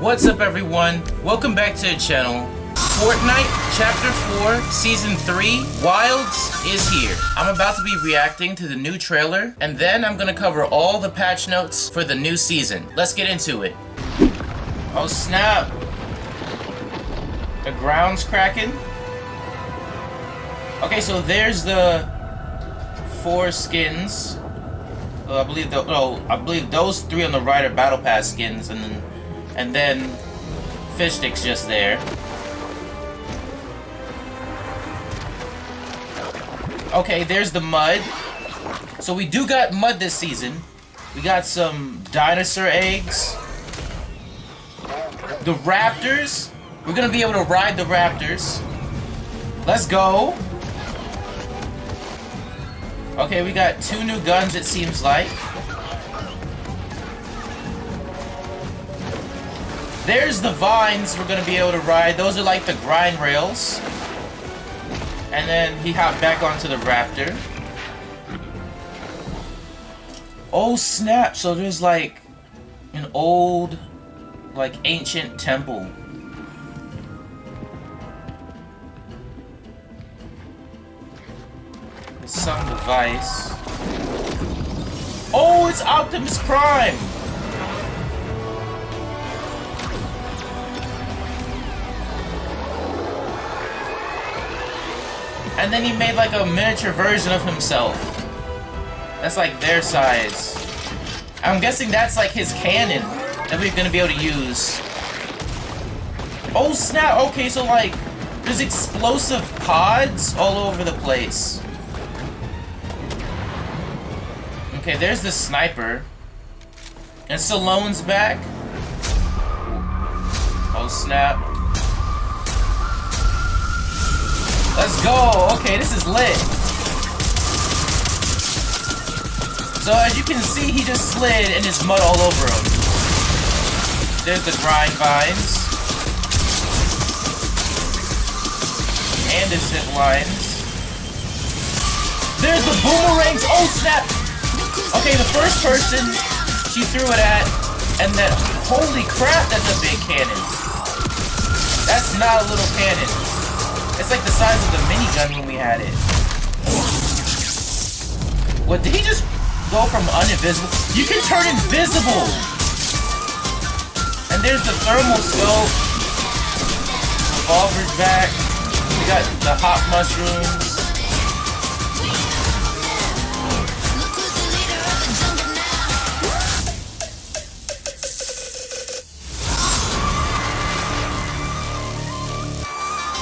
What's up everyone? Welcome back to the channel. Fortnite Chapter 4 Season 3 Wilds is here. I'm about to be reacting to the new trailer and then I'm gonna cover all the patch notes for the new season. Let's get into it. Oh snap! The ground's cracking. Okay, so there's the 4 skins. I believe those 3 on the right are battle pass skins, and then Fish Stick's just there. Okay, there's the mud. So we do got mud this season. We got some dinosaur eggs. The raptors. We're gonna be able to ride the raptors. Let's go. Okay, we got 2 new guns, it seems like. There's the vines we're gonna be able to ride. Those are like the grind rails. And then he hopped back onto the raptor. Oh snap, so there's like an old, like ancient temple. There's some device. Oh, it's Optimus Prime! And then he made like a miniature version of himself. That's like their size. I'm guessing that's like his cannon that we're gonna be able to use. Oh snap! Okay, so like there's explosive pods all over the place. Okay, there's the sniper. And Stallone's back. Oh snap. Let's go! Okay, this is lit. So as you can see, he just slid and there's mud all over him. There's the grind vines. And the zip lines. There's the boomerangs! Oh snap! Okay, the first person she threw it at, and then, holy crap, that's a big cannon. That's not a little cannon. It's like the size of the minigun when we had it. What, did he just go from uninvisible? You can turn invisible! And there's the thermal scope. Revolver's back. We got the hot mushrooms.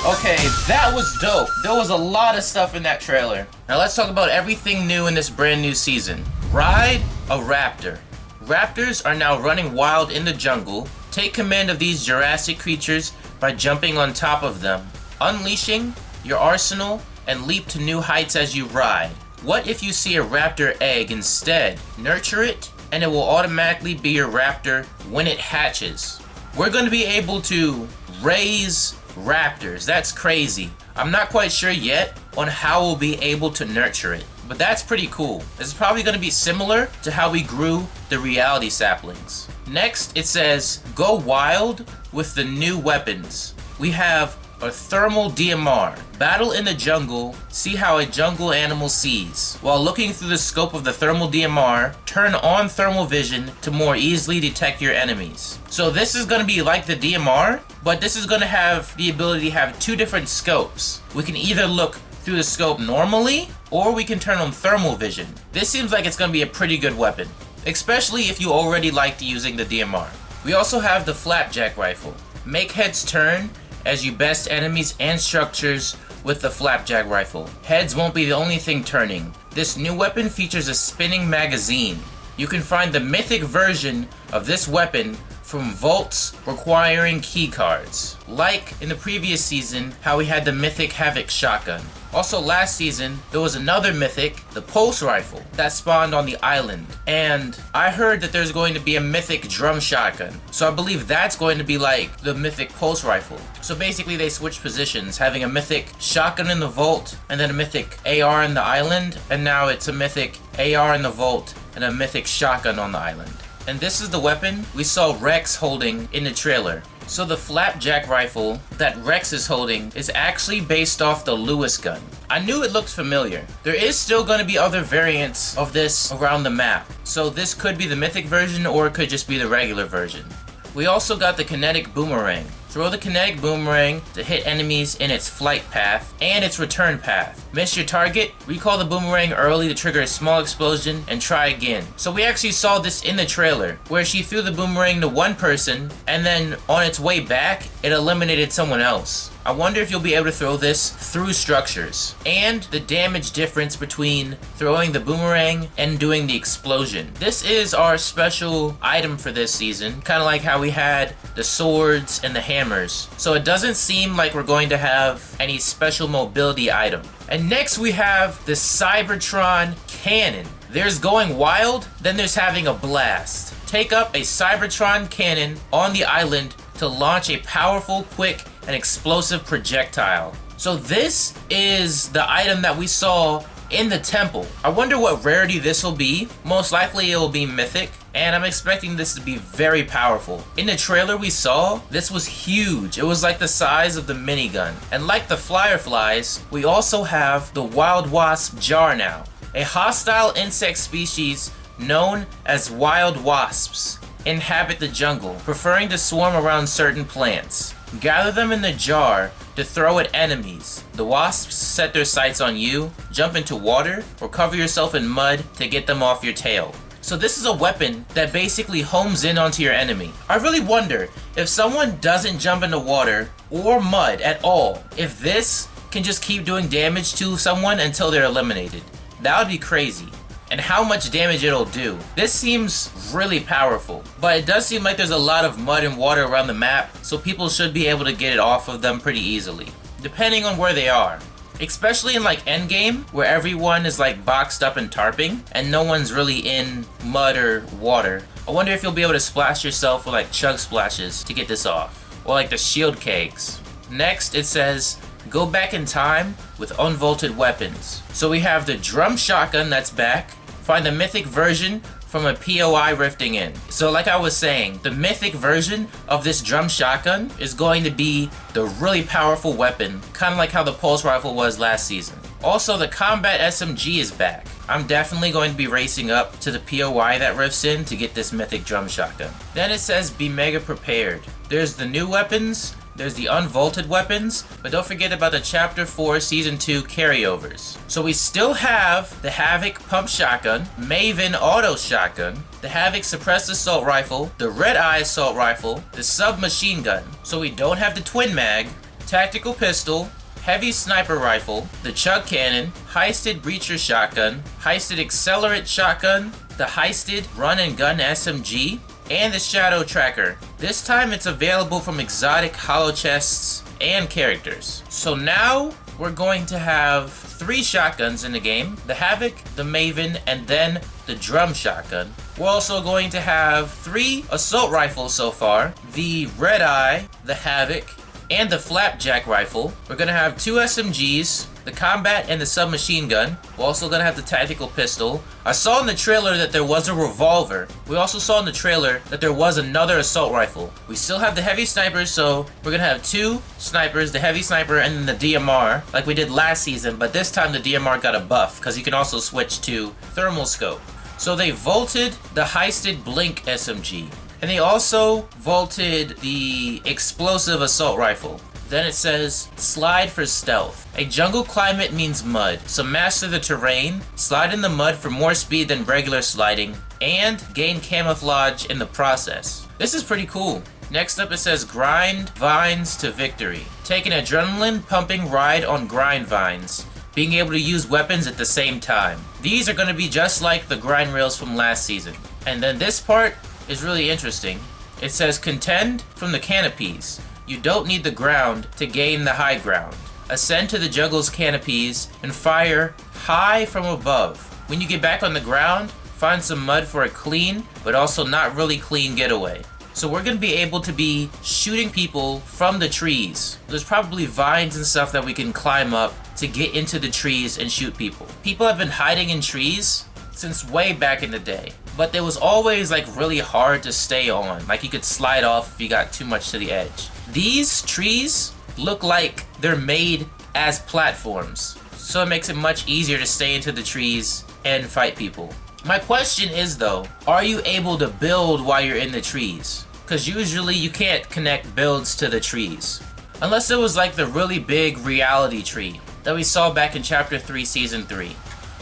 Okay, that was dope. There was a lot of stuff in that trailer. Now let's talk about everything new in this brand new season. Ride a raptor. Raptors are now running wild in the jungle. Take command of these Jurassic creatures by jumping on top of them, unleashing your arsenal, and leap to new heights as you ride. What if you see a raptor egg instead? Nurture it, and it will automatically be your raptor when it hatches. We're going to be able to raise raptors. That's crazy. I'm not quite sure yet on how we'll be able to nurture it, but that's pretty cool. This is probably going to be similar to how we grew the reality saplings. Next, it says, go wild with the new weapons. We have a thermal DMR. Battle in the jungle, see how a jungle animal sees. While looking through the scope of the thermal DMR, turn on thermal vision to more easily detect your enemies. So this is going to be like the DMR, but this is going to have the ability to have 2 different scopes. We can either look through the scope normally, or we can turn on thermal vision. This seems like it's going to be a pretty good weapon, especially if you already liked using the DMR. We also have the flapjack rifle. Make heads turn as you best enemies and structures with the flapjack rifle. Heads won't be the only thing turning. This new weapon features a spinning magazine. You can find the mythic version of this weapon from vaults requiring keycards. Like in the previous season, how we had the mythic Havoc shotgun. Also last season, there was another mythic, the pulse rifle, that spawned on the island. And I heard that there's going to be a mythic drum shotgun. So I believe that's going to be like the mythic pulse rifle. So basically they switched positions, having a mythic shotgun in the vault, and then a mythic AR in the island, and now it's a mythic AR in the vault, and a mythic shotgun on the island. And this is the weapon we saw Rex holding in the trailer. So the flapjack rifle that Rex is holding is actually based off the Lewis gun. I knew it looked familiar. There is still going to be other variants of this around the map. So this could be the mythic version or it could just be the regular version. We also got the kinetic boomerang. Throw the kinetic boomerang to hit enemies in its flight path and its return path. Miss your target, recall the boomerang early to trigger a small explosion, and try again. So we actually saw this in the trailer, where she threw the boomerang to one person, and then on its way back, it eliminated someone else. I wonder if you'll be able to throw this through structures, and the damage difference between throwing the boomerang and doing the explosion. This is our special item for this season, kind of like how we had the swords and the hammers. So it doesn't seem like we're going to have any special mobility item. And next we have the Cybertron Cannon. There's going wild, then there's having a blast. Take up a Cybertron Cannon on the island to launch a powerful, quick, and explosive projectile. So this is the item that we saw in the temple. I wonder what rarity this will be. Most likely it will be mythic, and I'm expecting this to be very powerful. In the trailer we saw, this was huge. It was like the size of the minigun. And like the Fireflies, we also have the Wild Wasp Jar now, a hostile insect species known as wild wasps. Inhabit the jungle, preferring to swarm around certain plants. Gather them in the jar to throw at enemies. The wasps set their sights on you, jump into water, or cover yourself in mud to get them off your tail. So this is a weapon that basically homes in onto your enemy. I really wonder if someone doesn't jump into water or mud at all, if this can just keep doing damage to someone until they're eliminated. That would be crazy. And how much damage it'll do. This seems really powerful, but it does seem like there's a lot of mud and water around the map, so people should be able to get it off of them pretty easily, depending on where they are. Especially in like endgame, where everyone is like boxed up and tarping, and no one's really in mud or water. I wonder if you'll be able to splash yourself with like chug splashes to get this off, or like the shield kegs. Next, it says, go back in time with unvaulted weapons. So we have the drum shotgun that's back. Find the mythic version from a POI rifting in. So like I was saying, the mythic version of this drum shotgun is going to be the really powerful weapon, kind of like how the pulse rifle was last season. Also, the combat SMG is back. I'm definitely going to be racing up to the POI that rifts in to get this mythic drum shotgun. Then it says be mega prepared. There's the new weapons, there's the unvaulted weapons, but don't forget about the Chapter 4 Season 2 carryovers. So we still have the Havoc Pump Shotgun, Maven Auto Shotgun, the Havoc Suppressed Assault Rifle, the Red Eye Assault Rifle, the Submachine Gun. So we don't have the Twin Mag, Tactical Pistol, Heavy Sniper Rifle, the Chug Cannon, Heisted Breacher Shotgun, Heisted Accelerate Shotgun, the Heisted Run and Gun SMG, and the Shadow Tracker. This time it's available from exotic holo chests and characters. So now we're going to have 3 shotguns in the game, the Havoc, the Maven, and then the Drum Shotgun. We're also going to have 3 assault rifles so far, the Red Eye, the Havoc, and the Flapjack Rifle. We're going to have 2 SMGs, the Combat and the Submachine Gun. We're also going to have the Tactical Pistol. I saw in the trailer that there was a revolver. We also saw in the trailer that there was another assault rifle. We still have the Heavy Sniper, so we're going to have 2 snipers, the Heavy Sniper and then the DMR, like we did last season, but this time the DMR got a buff, because you can also switch to Thermal Scope. So they vaulted the Heisted Blink SMG. And they also vaulted the Explosive Assault Rifle. Then it says, slide for stealth. A jungle climate means mud, so master the terrain, slide in the mud for more speed than regular sliding, and gain camouflage in the process. This is pretty cool. Next up it says, grind vines to victory. Take an adrenaline pumping ride on grind vines, being able to use weapons at the same time. These are going to be just like the grind rails from last season. And then this part is really interesting. It says, contend from the canopies. You don't need the ground to gain the high ground. Ascend to the jungle's canopies and fire high from above. When you get back on the ground, find some mud for a clean, but also not really clean getaway. So we're going to be able to be shooting people from the trees. There's probably vines and stuff that we can climb up to get into the trees and shoot people. People have been hiding in trees since way back in the day, but it was always like really hard to stay on. Like you could slide off if you got too much to the edge. These trees look like they're made as platforms, so it makes it much easier to stay into the trees and fight people. My question is though, are you able to build while you're in the trees? Because usually you can't connect builds to the trees. Unless it was like the really big reality tree that we saw back in Chapter 3, Season 3.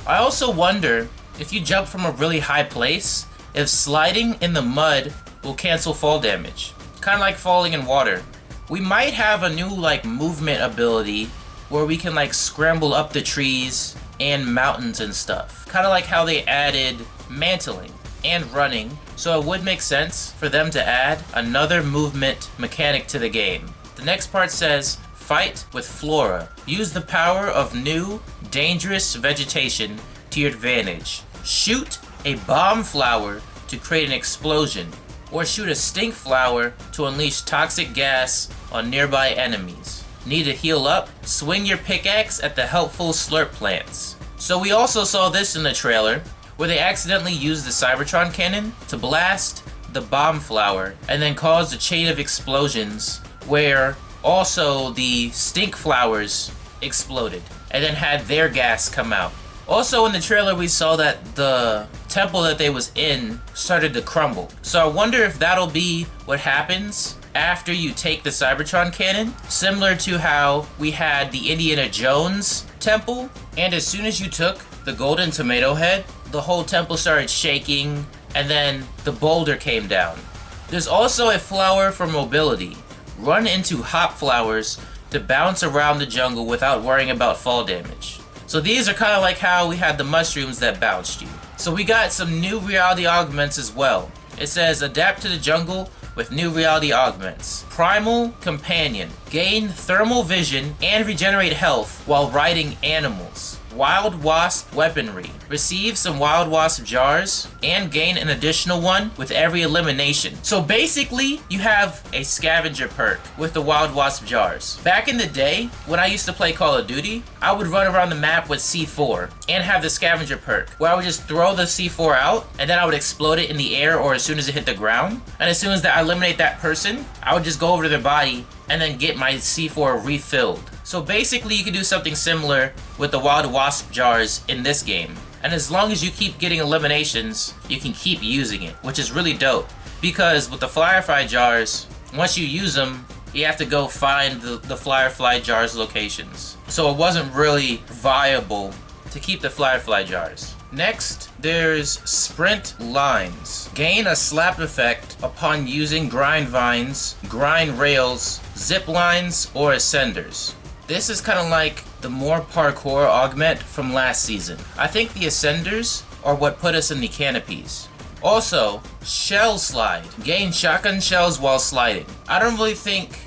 I also wonder if you jump from a really high place, if sliding in the mud will cancel fall damage. Kind of like falling in water. We might have a new like movement ability where we can like scramble up the trees and mountains and stuff. Kind of like how they added mantling and running, so it would make sense for them to add another movement mechanic to the game. The next part says, fight with flora. Use the power of new, dangerous vegetation to your advantage. Shoot a bomb flower to create an explosion, or shoot a stink flower to unleash toxic gas on nearby enemies. Need to heal up? Swing your pickaxe at the helpful slurp plants. So we also saw this in the trailer, where they accidentally used the Cybertron cannon to blast the bomb flower and then caused a chain of explosions where also the stink flowers exploded and then had their gas come out. Also in the trailer we saw that the temple that they was in started to crumble. So I wonder if that'll be what happens after you take the Cybertron cannon, similar to how we had the Indiana Jones temple, and as soon as you took the golden tomato head, the whole temple started shaking and then the boulder came down. There's also a flower for mobility. Run into hop flowers to bounce around the jungle without worrying about fall damage. So these are kind of like how we had the mushrooms that bounced you. So we got some new reality augments as well. It says adapt to the jungle with new reality augments. Primal Companion. Gain thermal vision and regenerate health while riding animals. Wild Wasp Weaponry. Receive some Wild Wasp jars and gain an additional one with every elimination. So basically, you have a scavenger perk with the Wild Wasp jars. Back in the day, when I used to play Call of Duty, I would run around the map with C4 and have the scavenger perk, where I would just throw the C4 out and then I would explode it in the air or as soon as it hit the ground. And as soon as I eliminate that person, I would just go over to their body and then get my C4 refilled. So basically you can do something similar with the Wild Wasp jars in this game. And as long as you keep getting eliminations, you can keep using it, which is really dope. Because with the Firefly jars, once you use them, you have to go find the Firefly jars locations. So it wasn't really viable to keep the Firefly jars. Next, there's Sprint Lines. Gain a slap effect upon using grind vines, grind rails, zip lines, or ascenders. This is kind of like the more parkour augment from last season. I think the ascenders are what put us in the canopies. Also, Shell Slide. Gain shotgun shells while sliding. I don't really think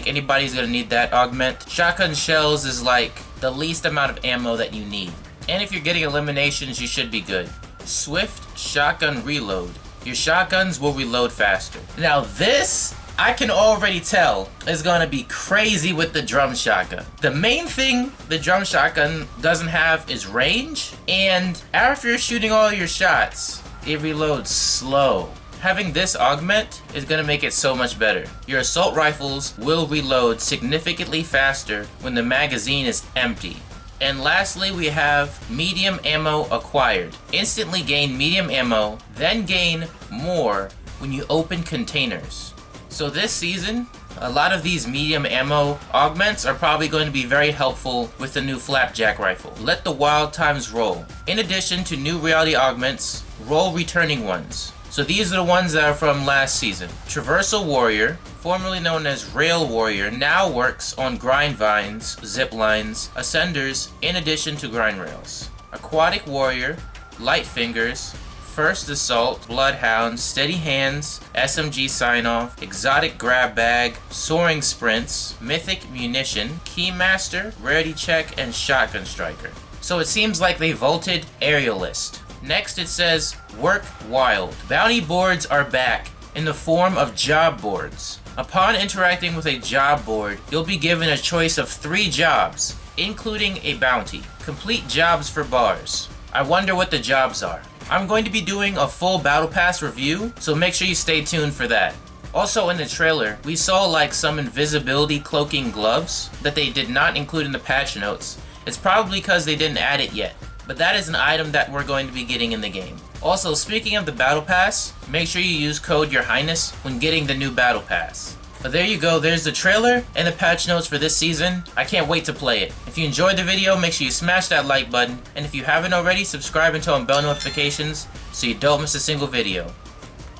anybody's gonna need that augment. Shotgun shells is like the least amount of ammo that you need. And if you're getting eliminations, you should be good. Swift Shotgun Reload. Your shotguns will reload faster. Now this, I can already tell, is gonna be crazy with the drum shotgun. The main thing the drum shotgun doesn't have is range, and after you're shooting all your shots, it reloads slow. Having this augment is gonna make it so much better. Your assault rifles will reload significantly faster when the magazine is empty. And lastly, we have medium ammo acquired. Instantly gain medium ammo, then gain more when you open containers. So this season, a lot of these medium ammo augments are probably going to be very helpful with the new Flapjack rifle. Let the wild times roll. In addition to new reality augments, roll returning ones. So these are the ones that are from last season. Traversal Warrior, formerly known as Rail Warrior, now works on grind vines, zip lines, ascenders, in addition to grind rails. Aquatic Warrior, Light Fingers, First Assault, Bloodhound, Steady Hands, SMG Sign-Off, Exotic Grab Bag, Soaring Sprints, Mythic Munition, Keymaster, Rarity Check, and Shotgun Striker. So it seems like they vaulted Aerialist. Next it says, Work Wild. Bounty boards are back in the form of job boards. Upon interacting with a job board, you'll be given a choice of 3 jobs, including a bounty. Complete jobs for bars. I wonder what the jobs are. I'm going to be doing a full Battle Pass review, so make sure you stay tuned for that. Also in the trailer, we saw like some invisibility cloaking gloves that they did not include in the patch notes. It's probably because they didn't add it yet, but that is an item that we're going to be getting in the game. Also, speaking of the Battle Pass, make sure you use code Your Highness when getting the new Battle Pass. But there you go, there's the trailer and the patch notes for this season. I can't wait to play it. If you enjoyed the video, make sure you smash that like button, and if you haven't already, subscribe and turn on bell notifications so you don't miss a single video.